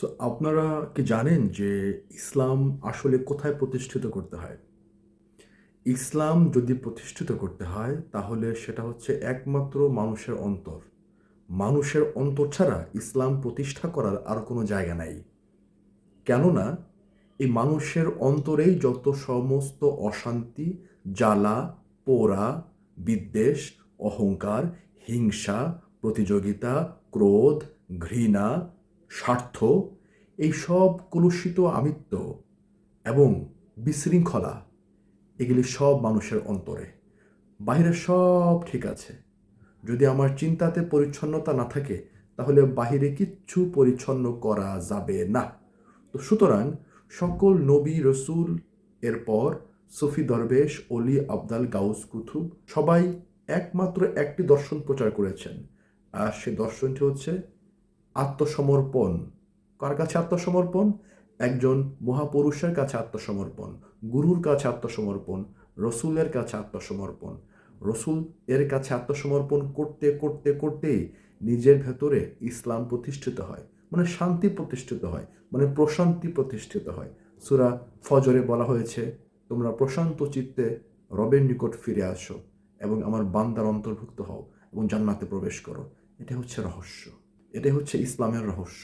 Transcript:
So আপনারা কি জানেন যে ইসলাম আসলে কোথায় প্রতিষ্ঠিত করতে হয়? ইসলাম যদি প্রতিষ্ঠিত করতে হয় তাহলে সেটা হচ্ছে একমাত্র মানুষের অন্তর। মানুষের অন্তর ছাড়া ইসলাম প্রতিষ্ঠা করার আর কোনো জায়গা নাই। কেননা এই মানুষের অন্তরেই যত সমস্ত অশান্তি, জ্বালা, পোড়া, বিদ্বেষ, অহংকার, হিংসা, প্রতিযোগিতা, ক্রোধ, ঘৃণা, স্বার্থ এইসব কলুষিত আমিত্ব এবং বিশৃঙ্খলা এগুলি সব মানুষের অন্তরে। বাহিরে সব ঠিক আছে। যদি আমার চিন্তাতে পরিচ্ছন্নতা না থাকে তাহলে বাহিরে কিচ্ছু পরিচ্ছন্ন করা যাবে না। তো সুতরাং সকল নবী রসুল এরপর সুফি দরবেশ অলি আবদাল গাউস কুতুব সবাই একমাত্র একটি দর্শন প্রচার করেছেন, আর সে দর্শনটি হচ্ছে আত্মসমর্পণ। কার কাছে আত্মসমর্পণ? একজন মহাপুরুষের কাছে আত্মসমর্পণ, গুরুর কাছে আত্মসমর্পণ, রসুলের কাছে আত্মসমর্পণ। রসুল এর কাছে আত্মসমর্পণ করতে করতে করতেই নিজের ভেতরে ইসলাম প্রতিষ্ঠিত হয়, মানে শান্তি প্রতিষ্ঠিত হয়, মানে প্রশান্তি প্রতিষ্ঠিত হয়। সূরা ফজরে বলা হয়েছে, তোমরা প্রশান্ত চিত্তে রবের নিকট ফিরে আসো এবং আমার বান্দার অন্তর্ভুক্ত হও এবং জান্নাতে প্রবেশ করো। এটা হচ্ছে রহস্য, এটাই হচ্ছে ইসলামের রহস্য।